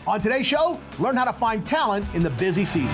On today's show, learn how to find talent in the busy season.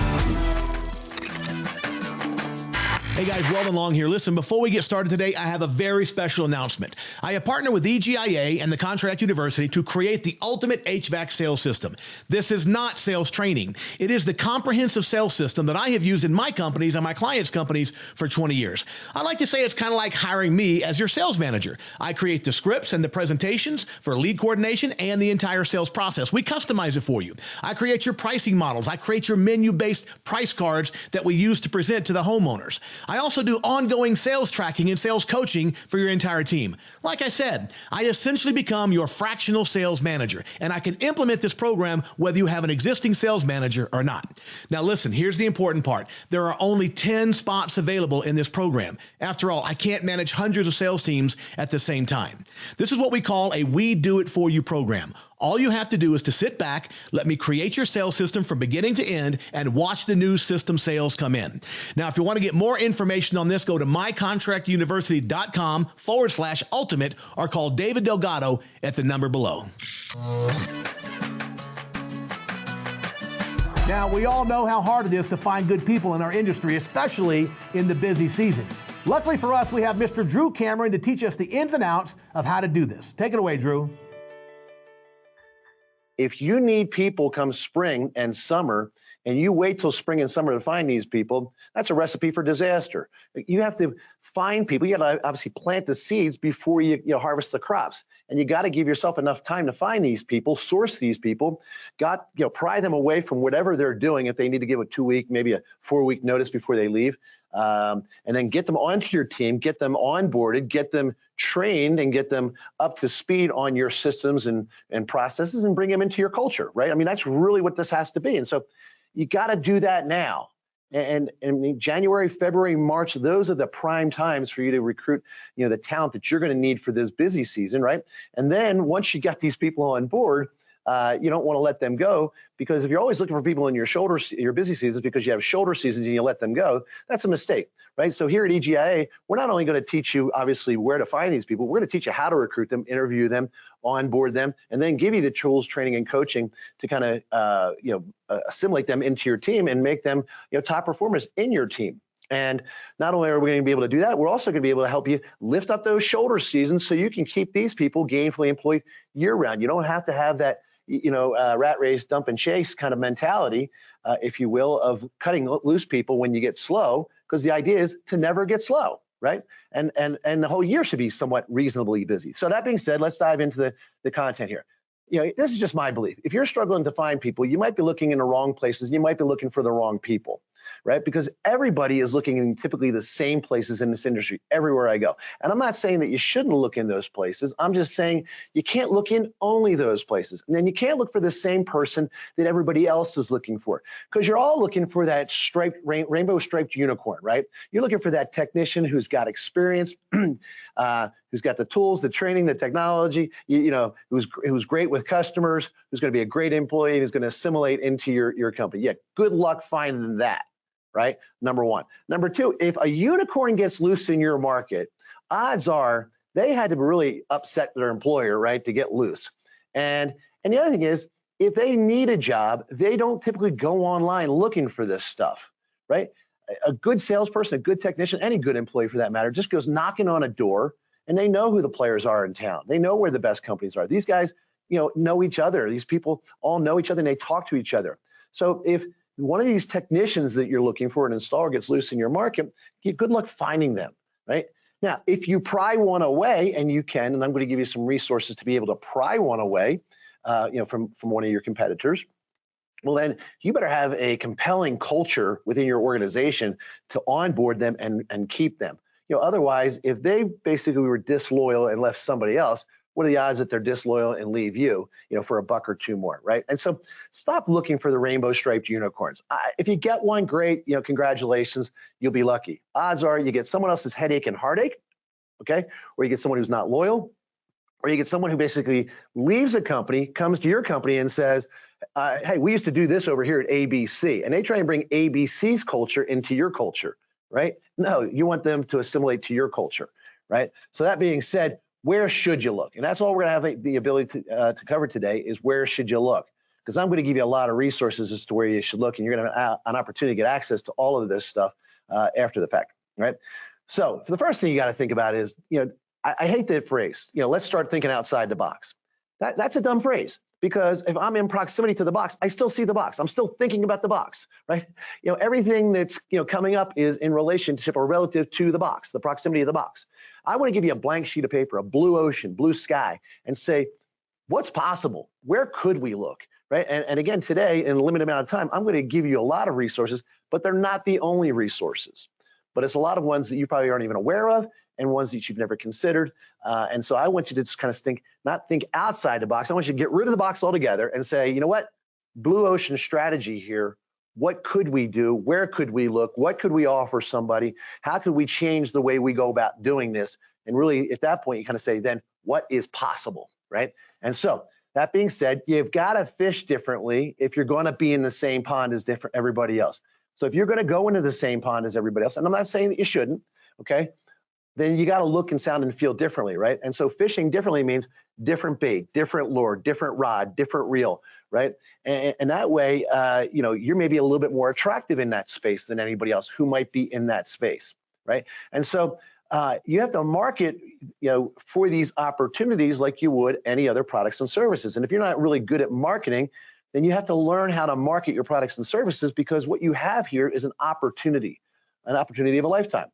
Hey guys, Weldon Long here. Listen, before we get started today, I have a very special announcement. I have partnered with EGIA and the Contract University to create the ultimate HVAC sales system. This is not sales training. It is the comprehensive sales system that I have used in my companies and my clients' companies for 20 years. I like to say it's kind of like hiring me as your sales manager. I create the scripts and the presentations for lead coordination and the entire sales process. We customize it for you. I create your pricing models. I create your menu-based price cards that we use to present to the homeowners. I also do ongoing sales tracking and sales coaching for your entire team. Like I said, I essentially become your fractional sales manager, and I can implement this program whether you have an existing sales manager or not. Now listen, here's the important part. There are only 10 spots available in this program. After all, I can't manage hundreds of sales teams at the same time. This is what we call a We Do It For You program. All you have to do is to sit back, let me create your sales system from beginning to end, and watch the new system sales come in. Now, if you want to get more information on this, go to mycontractuniversity.com/ultimate or call David Delgado at the number below. Now, we all know how hard it is to find good people in our industry, especially in the busy season. Luckily for us, we have Mr. Drew Cameron to teach us the ins and outs of how to do this. Take it away, Drew. If you need people come spring and summer, and you wait till spring and summer to find these people, that's a recipe for disaster. You have to find people. You got to obviously plant the seeds before you harvest the crops, and you got to give yourself enough time to find these people, source these people, pry them away from whatever they're doing. If they need to give a 2-week, maybe a 4-week notice before they leave, and then get them onto your team, get them onboarded, get them trained, and get them up to speed on your systems and processes, and bring them into your culture, right? I mean, that's really what this has to be. And so you got to do that now. And January, February, March, those are the prime times for you to recruit, the talent that you're going to need for this busy season, right? And then once you got these people on board, you don't want to let them go, because if you're always looking for people in your busy seasons because you have shoulder seasons and you let them go, that's a mistake, right? So here at EGIA, we're not only going to teach you obviously where to find these people, we're going to teach you how to recruit them, interview them, onboard them, and then give you the tools, training, and coaching to kind of assimilate them into your team and make them top performers in your team. And not only are we going to be able to do that, we're also going to be able to help you lift up those shoulder seasons so you can keep these people gainfully employed year round. You don't have to have that rat race, dump and chase kind of mentality, if you will, of cutting loose people when you get slow, because the idea is to never get slow, right? And the whole year should be somewhat reasonably busy. So that being said, let's dive into the content here. This is just my belief. If you're struggling to find people, you might be looking in the wrong places. You might be looking for the wrong people, right? Because everybody is looking in typically the same places in this industry everywhere I go. And I'm not saying that you shouldn't look in those places. I'm just saying you can't look in only those places. And then you can't look for the same person that everybody else is looking for, because you're all looking for that rainbow striped unicorn, right? You're looking for that technician who's got experience, who's got the tools, the training, the technology, who's great with customers, who's going to be a great employee, who's going to assimilate into your company. Yeah, good luck finding that, right? Number one. Number two, if a unicorn gets loose in your market, odds are they had to really upset their employer, right, to get loose. And the other thing is, if they need a job, they don't typically go online looking for this stuff, right? A good salesperson, a good technician, any good employee for that matter, just goes knocking on a door, and they know who the players are in town. They know where the best companies are. These guys, know each other. These people all know each other, and they talk to each other. So if one of these technicians that you're looking for, an installer, gets loose in your market, good luck finding them, right? Now, if you pry one away, and you can, and I'm going to give you some resources to be able to pry one away, from one of your competitors, well, then you better have a compelling culture within your organization to onboard them and keep them. Otherwise, if they basically were disloyal and left somebody else, what are the odds that they're disloyal and leave you, for a buck or two more, right? And so stop looking for the rainbow striped unicorns. If you get one, great, congratulations, you'll be lucky. Odds are you get someone else's headache and heartache, okay? Or you get someone who's not loyal, or you get someone who basically leaves a company, comes to your company and says, hey, we used to do this over here at ABC, and they try and bring ABC's culture into your culture, right? No, you want them to assimilate to your culture, right? So that being said, where should you look? And that's all we're gonna have the ability to cover today is where should you look, because I'm going to give you a lot of resources as to where you should look, and you're going to have an opportunity to get access to all of this stuff after the fact, right? So the first thing you got to think about is, I hate that phrase, let's start thinking outside the box. That's a dumb phrase, because if I'm in proximity to the box, I still see the box. I'm still thinking about the box, right? Everything that's coming up is in relationship or relative to the box, the proximity of the box. I want to give you a blank sheet of paper, a blue ocean, blue sky, and say, what's possible? Where could we look, right? And again, today, in a limited amount of time, I'm going to give you a lot of resources, but they're not the only resources. But it's a lot of ones that you probably aren't even aware of, and ones that you've never considered. And so I want you to just kind of not think outside the box. I want you to get rid of the box altogether and say, you know what? Blue ocean strategy here. What could we do? Where could we look? What could we offer somebody? How could we change the way we go about doing this? And really, at that point, you kind of say, then what is possible, right? And so that being said, you've got to fish differently if you're going to be in the same pond as everybody else. So if you're going to go into the same pond as everybody else, and I'm not saying that you shouldn't, okay, then you got to look and sound and feel differently, right? And so fishing differently means different bait, different lure, different rod, different reel, right? And that way, you're maybe a little bit more attractive in that space than anybody else who might be in that space, right? And so you have to market, for these opportunities like you would any other products and services. And if you're not really good at marketing, then you have to learn how to market your products and services, because what you have here is an opportunity of a lifetime.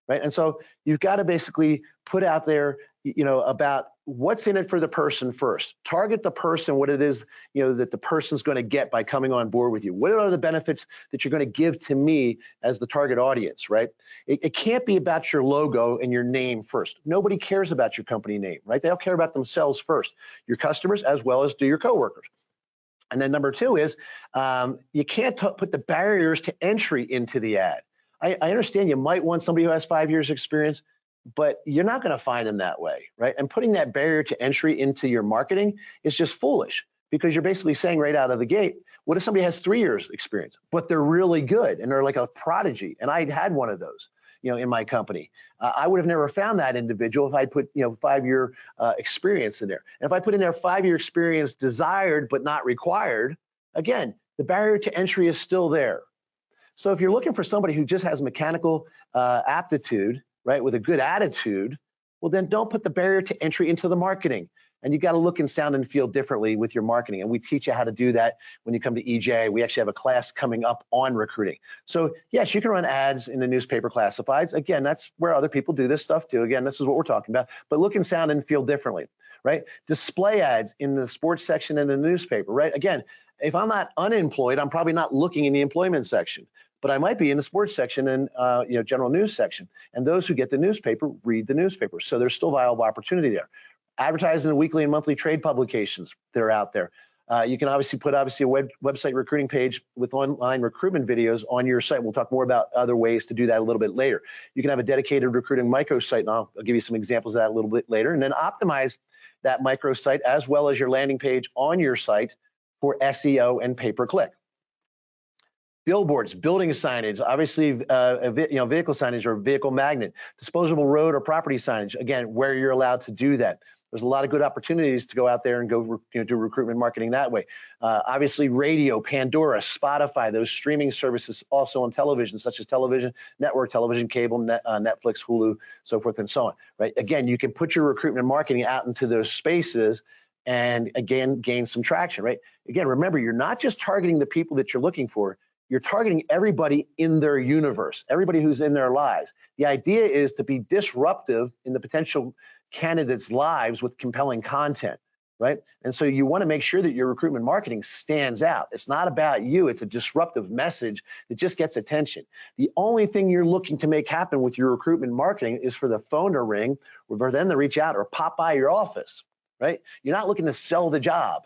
Right? And so you've got to basically put out there, about what's in it for the person first. Target the person, what it is, that the person's going to get by coming on board with you. What are the benefits that you're going to give to me as the target audience, right? It can't be about your logo and your name first. Nobody cares about your company name, right? They'll care about themselves first, your customers, as well as do your coworkers. And then number two is you can't put the barriers to entry into the ad. I understand you might want somebody who has 5 years experience, but you're not going to find them that way, right? And putting that barrier to entry into your marketing is just foolish, because you're basically saying right out of the gate, what if somebody has 3 years experience, but they're really good and they're like a prodigy? And I had one of those, in my company. I would have never found that individual if I put, 5-year experience in there. And if I put in there 5-year experience desired but not required, again, the barrier to entry is still there. So if you're looking for somebody who just has mechanical aptitude, right, with a good attitude, well, then don't put the barrier to entry into the marketing. And you got to look and sound and feel differently with your marketing. And we teach you how to do that when you come to EJ. We actually have a class coming up on recruiting. So yes, you can run ads in the newspaper classifieds. Again, that's where other people do this stuff too. Again, this is what we're talking about. But look and sound and feel differently, right? Display ads in the sports section in the newspaper, right? Again, if I'm not unemployed, I'm probably not looking in the employment section, but I might be in the sports section and general news section. And those who get the newspaper read the newspaper. So there's still viable opportunity there. Advertise in the weekly and monthly trade publications that are out there. You can obviously put a website recruiting page with online recruitment videos on your site. We'll talk more about other ways to do that a little bit later. You can have a dedicated recruiting microsite, and I'll give you some examples of that a little bit later, and then optimize that microsite as well as your landing page on your site for SEO and pay-per-click. Billboards, building signage, obviously vehicle signage or vehicle magnet, disposable road or property signage, again, where you're allowed to do that. There's a lot of good opportunities to go out there and go do recruitment marketing that way. Obviously, radio, Pandora, Spotify, those streaming services also on television, such as television, network television, cable, Netflix, Hulu, so forth and so on, right? Again, you can put your recruitment marketing out into those spaces and, again, gain some traction, right? Again, remember, you're not just targeting the people that you're looking for. You're targeting everybody in their universe, everybody who's in their lives. The idea is to be disruptive in the potential candidates' lives with compelling content, right? And so you want to make sure that your recruitment marketing stands out. It's not about you. It's a disruptive message that just gets attention. The only thing you're looking to make happen with your recruitment marketing is for the phone to ring, or for them to reach out or pop by your office, right? You're not looking to sell the job.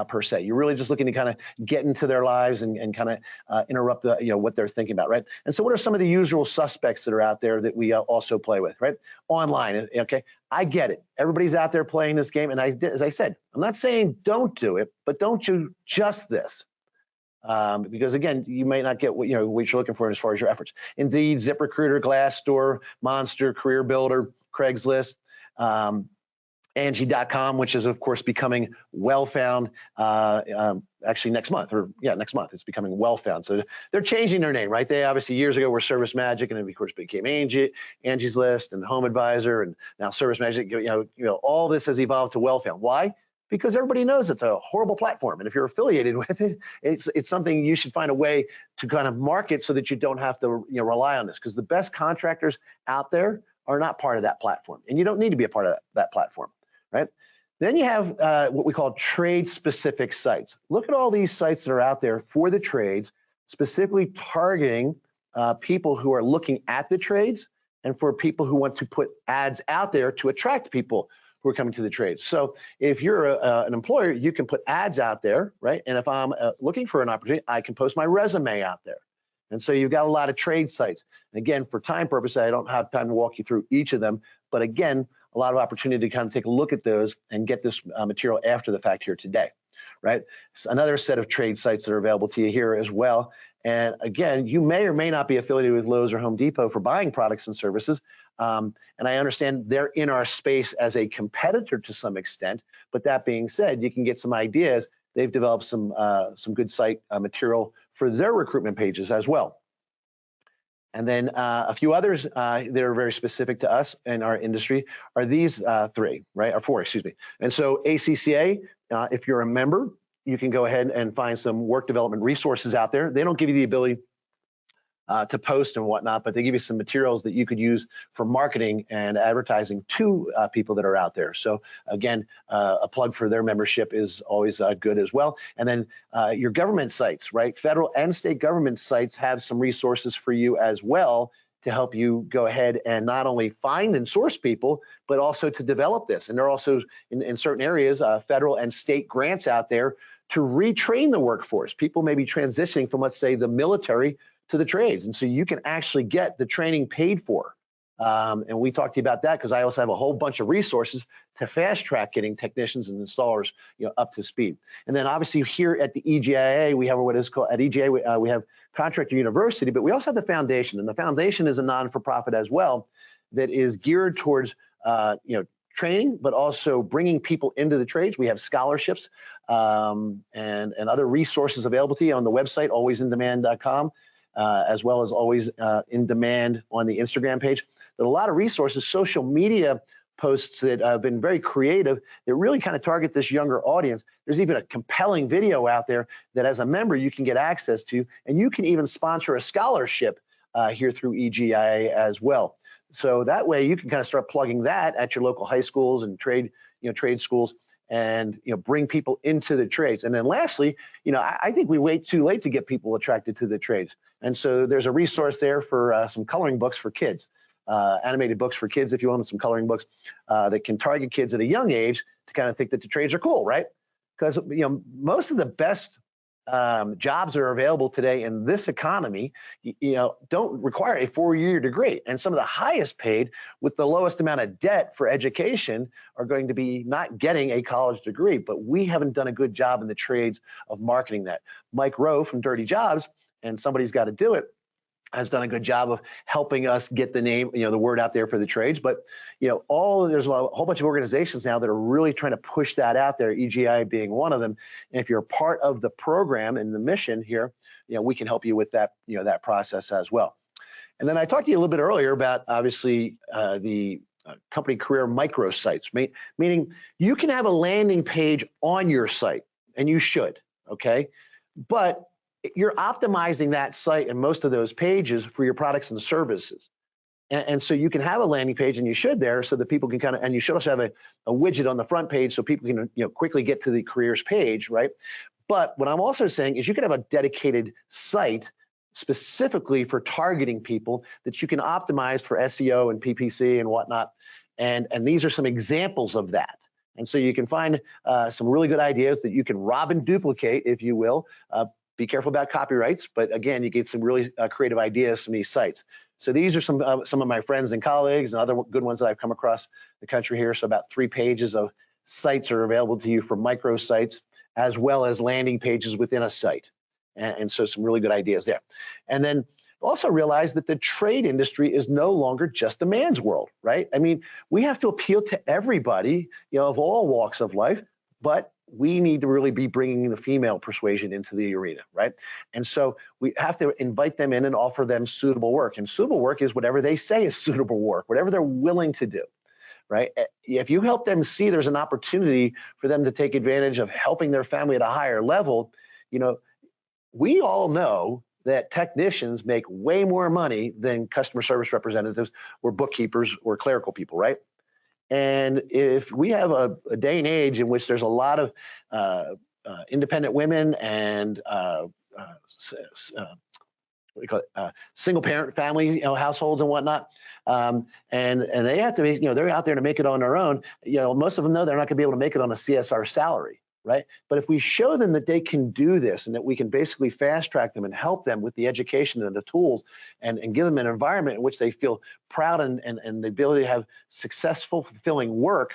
Per se, you're really just looking to kind of get into their lives and kind of interrupt what they're thinking about, right? And so, what are some of the usual suspects that are out there that we also play with, right? Online, okay? I get it. Everybody's out there playing this game, and as I said, I'm not saying don't do it, but don't do just this, because again, you may not get what you're looking for as far as your efforts. Indeed, ZipRecruiter, Glassdoor, Monster, Career Builder, Craigslist. Angie.com, which is of course becoming Wellfound, actually next month, next month it's becoming Wellfound. So they're changing their name, right? They obviously years ago were Service Magic, and then of course became Angie's List and Home Advisor, and now Service Magic. You know, all this has evolved to Wellfound. Why? Because everybody knows it's a horrible platform, and if you're affiliated with it, it's something you should find a way to kind of market so that you don't have to rely on this. Because the best contractors out there are not part of that platform, and you don't need to be a part of that platform. Right? Then you have what we call trade-specific sites. Look at all these sites that are out there for the trades, specifically targeting people who are looking at the trades and for people who want to put ads out there to attract people who are coming to the trades. So if you're an employer, you can put ads out there, right? And if I'm looking for an opportunity, I can post my resume out there. And so you've got a lot of trade sites. And again, for time purposes, I don't have time to walk you through each of them. But again, a lot of opportunity to kind of take a look at those and get this material after the fact here today, right? So another set of trade sites that are available to you here as well. And again, you may or may not be affiliated with Lowe's or Home Depot for buying products and services. And I understand they're in our space as a competitor to some extent. But that being said, you can get some ideas. They've developed some good site material for their recruitment pages as well. And then a few others that are very specific to us and our industry are these three, right? Or four, excuse me. And so ACCA, if you're a member, you can go ahead and find some work development resources out there. They don't give you the ability to post and whatnot, but they give you some materials that you could use for marketing and advertising to people that are out there. So again, a plug for their membership is always good as well. And then your government sites, right? Federal and state government sites have some resources for you as well to help you go ahead and not only find and source people, but also to develop this. And there are also in certain areas, federal and state grants out there to retrain the workforce. People may be transitioning from, let's say, the military to the trades. And so you can actually get the training paid for. And we talked to you about that because I also have a whole bunch of resources to fast track getting technicians and installers up to speed. And then obviously here at the EGIA, we have what is called, at EGIA, we have Contractor University, but we also have the foundation. And the foundation is a non-for-profit as well that is geared towards training, but also bringing people into the trades. We have scholarships and other resources available to you on the website, alwaysindemand.com. As well as Always in Demand on the Instagram page. There are a lot of resources, social media posts that have been very creative that really kind of target this younger audience. There's even a compelling video out there that as a member you can get access to, and you can even sponsor a scholarship here through EGIA as well. So that way you can kind of start plugging that at your local high schools and trade schools, and bring people into the trades. And then lastly, I think we wait too late to get people attracted to the trades. And so there's a resource there for some coloring books for kids, animated books for kids if you want some coloring books that can target kids at a young age to kind of think that the trades are cool, right? Because most of the best jobs that are available today in this economy, don't require a 4-year degree. And some of the highest paid with the lowest amount of debt for education are going to be not getting a college degree, but we haven't done a good job in the trades of marketing that. Mike Rowe from Dirty Jobs, and Somebody's Got to Do It, has done a good job of helping us get the name, the word out there for the trades. But, there's a whole bunch of organizations now that are really trying to push that out there, EGI being one of them. And if you're a part of the program and the mission here, we can help you with that, that process as well. And then I talked to you a little bit earlier about obviously the company career microsites, meaning you can have a landing page on your site, and you should, okay? But you're optimizing that site and most of those pages for your products and services. And so you can have a landing page, and you should there, so that people can and you should also have a widget on the front page so people can quickly get to the careers page, right? But what I'm also saying is you can have a dedicated site specifically for targeting people that you can optimize for SEO and PPC and whatnot. And these are some examples of that. And so you can find some really good ideas that you can rob and duplicate, if you will. Be careful about copyrights, but again, you get some really creative ideas from these sites. So these are some of my friends and colleagues and other good ones that I've come across the country here. So about 3 pages of sites are available to you for microsites, as well as landing pages within a site. And so some really good ideas there. And then also realize that the trade industry is no longer just a man's world, right? I mean, we have to appeal to everybody, of all walks of life, but we need to really be bringing the female persuasion into the arena, right? And so we have to invite them in and offer them suitable work. And suitable work is whatever they say is suitable work, whatever they're willing to do, right? If you help them see there's an opportunity for them to take advantage of helping their family at a higher level, we all know that technicians make way more money than customer service representatives or bookkeepers or clerical people, right? And if we have a day and age in which there's a lot of independent women and what do you call it, single parent family, households and whatnot, and they have to be, they're out there to make it on their own. Most of them know they're not going to be able to make it on a CSR salary, right? But if we show them that they can do this and that we can basically fast track them and help them with the education and the tools and give them an environment in which they feel proud and the ability to have successful, fulfilling work,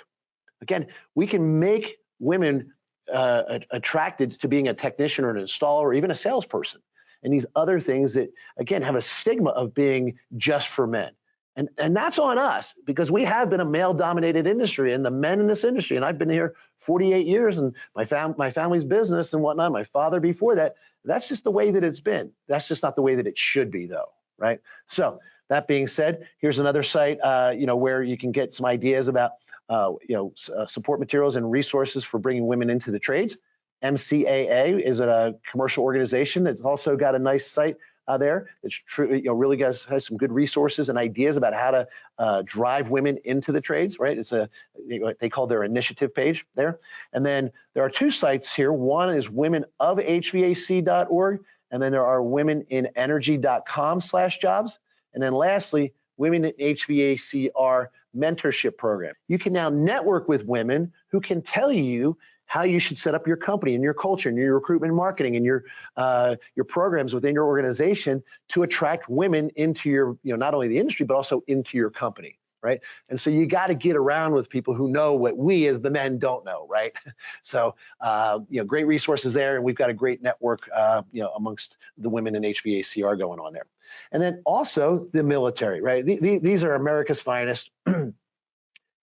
again, we can make women attracted to being a technician or an installer or even a salesperson. And these other things that, again, have a stigma of being just for men. And that's on us, because we have been a male-dominated industry, and the men in this industry, and I've been here 48 years, and my family's business and whatnot, my father before that, that's just the way that it's been. That's just not the way that it should be, though, right? So that being said, here's another site, where you can get some ideas about, support materials and resources for bringing women into the trades. MCAA is a commercial organization that's also got a nice site there. It's true, really has some good resources and ideas about how to drive women into the trades, right? It's they call their initiative page there. And then there are two sites here. One is womenofhvac.org, and then there are womenenergy.com/jobs. And then lastly, Women in HVACR mentorship program. You can now network with women who can tell you how you should set up your company and your culture and your recruitment marketing and your programs within your organization to attract women into your, not only the industry, but also into your company, right? And so you got to get around with people who know what we as the men don't know, right? So, great resources there. And we've got a great network, amongst the women in HVACR going on there. And then also the military, right? These are America's finest.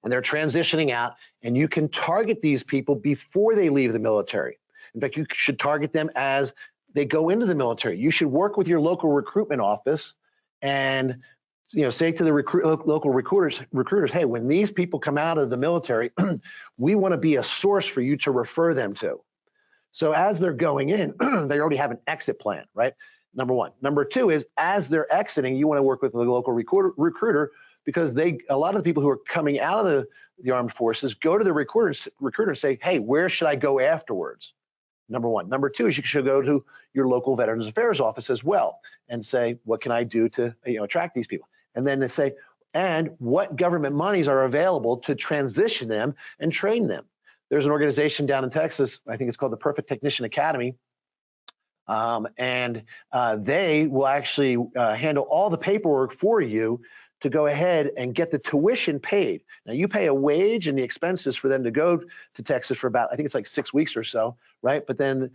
And they're transitioning out, and you can target these people before they leave the military. In fact, you should target them as they go into the military. You should work with your local recruitment office and say to the local recruiters, hey, when these people come out of the military, we want to be a source for you to refer them to. So as they're going in, they already have an exit plan, right? Number one. Number two is, as they're exiting, you want to work with the local recruiter, because a lot of the people who are coming out of the armed forces go to the recruiter and say, hey, where should I go afterwards? Number one. Number two is you should go to your local Veterans Affairs office as well and say, what can I do to attract these people? And then they say, and what government monies are available to transition them and train them? There's an organization down in Texas, I think it's called the Perfect Technician Academy. And they will actually handle all the paperwork for you to go ahead and get the tuition paid. Now, you pay a wage and the expenses for them to go to Texas for about, I think it's like 6 weeks or so, right? But then,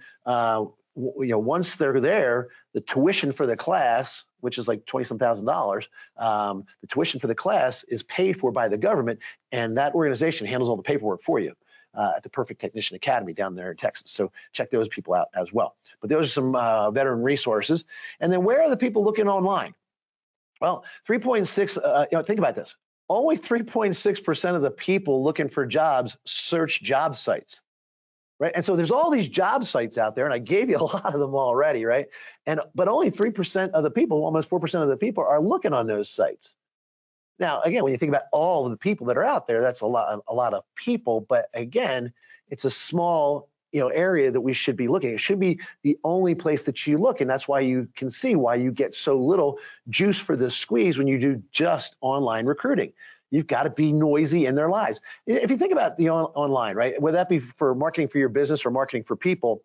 once they're there, the tuition for the class, which is like $20-some thousand, the tuition for the class is paid for by the government, and that organization handles all the paperwork for you at the Perfect Technician Academy down there in Texas. So check those people out as well. But those are some veteran resources. And then where are the people looking online? Well, 3.6, think about this. Only 3.6% of the people looking for jobs search job sites, right? And so there's all these job sites out there, and I gave you a lot of them already, right? But only 3% of the people, almost 4% of the people, are looking on those sites. Now, again, when you think about all of the people that are out there, that's a lot of people. But again, it's a small area that we should be looking. It should be the only place that you look, and that's why you can see why you get so little juice for the squeeze when you do just online recruiting. You've got to be noisy in their lives. If you think about the online, right, whether that be for marketing for your business or marketing for people,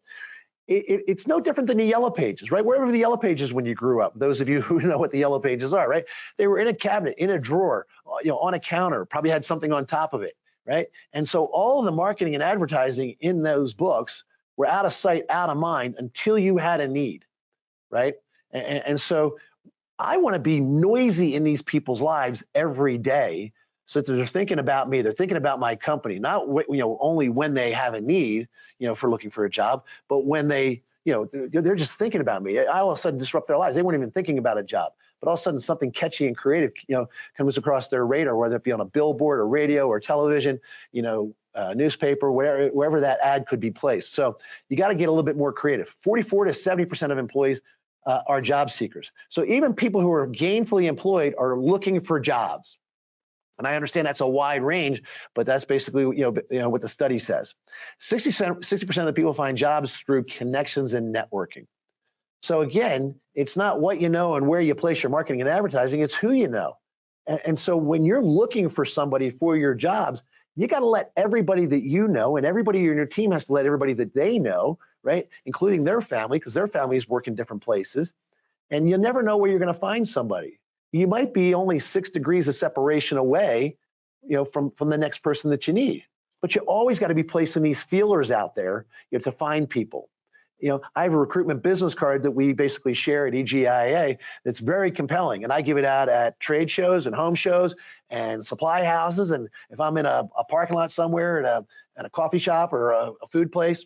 it's no different than the Yellow Pages, right? Where were the Yellow Pages when you grew up? Those of you who know what the Yellow Pages are, right? They were in a cabinet, in a drawer, on a counter, probably had something on top of it, right? And so all of the marketing and advertising in those books were out of sight, out of mind until you had a need, right? And so I want to be noisy in these people's lives every day so that they're thinking about me. They're thinking about my company, not only when they have a need, for looking for a job, but when they, they're just thinking about me. I all of a sudden disrupt their lives. They weren't even thinking about a job, but all of a sudden something catchy and creative, comes across their radar, whether it be on a billboard or radio or television, newspaper, wherever that ad could be placed. So you got to get a little bit more creative. 44 to 70% of employees are job seekers. So even people who are gainfully employed are looking for jobs. And I understand that's a wide range, but that's basically what the study says. 60% of the people find jobs through connections and networking. So again, it's not what you know and where you place your marketing and advertising, it's who you know. And so when you're looking for somebody for your jobs, you got to let everybody that you know, and everybody in your team has to let everybody that they know, right, including their family, because their families work in different places. And you never know where you're going to find somebody. You might be only 6 degrees of separation away, from the next person that you need. But you always got to be placing these feelers out there, to find people. I have a recruitment business card that we basically share at EGIA that's very compelling. And I give it out at trade shows and home shows and supply houses. And if I'm in a parking lot somewhere at a coffee shop or a food place,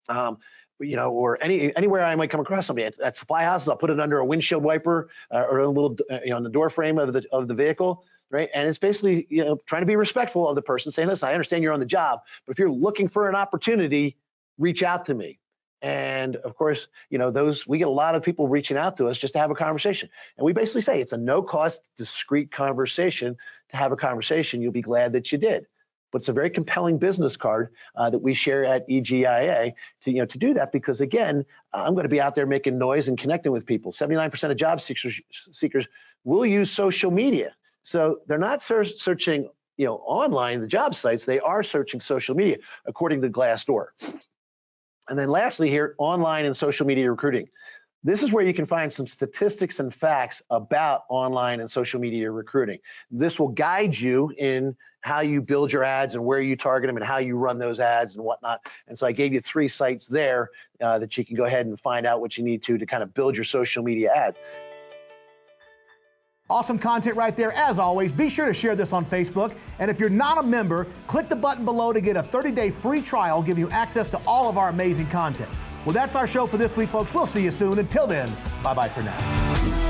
or anywhere I might come across somebody at supply houses, I'll put it under a windshield wiper or a little, in the door frame of the vehicle. Right. And it's basically, trying to be respectful of the person, saying, listen, I understand you're on the job, but if you're looking for an opportunity, reach out to me. And of course, we get a lot of people reaching out to us just to have a conversation. And we basically say it's a no-cost, discreet conversation to have a conversation. You'll be glad that you did. But it's a very compelling business card that we share at EGIA to do that, because again, I'm going to be out there making noise and connecting with people. 79% of job seekers will use social media. So they're not searching online, the job sites, they are searching social media, according to Glassdoor. And then lastly here, online and social media recruiting. This is where you can find some statistics and facts about online and social media recruiting. This will guide you in how you build your ads and where you target them and how you run those ads and whatnot. And so I gave you 3 sites there that you can go ahead and find out what you need to kind of build your social media ads. Awesome content right there. As always, be sure to share this on Facebook. And if you're not a member, click the button below to get a 30-day free trial, giving you access to all of our amazing content. Well, that's our show for this week, folks. We'll see you soon. Until then, bye-bye for now.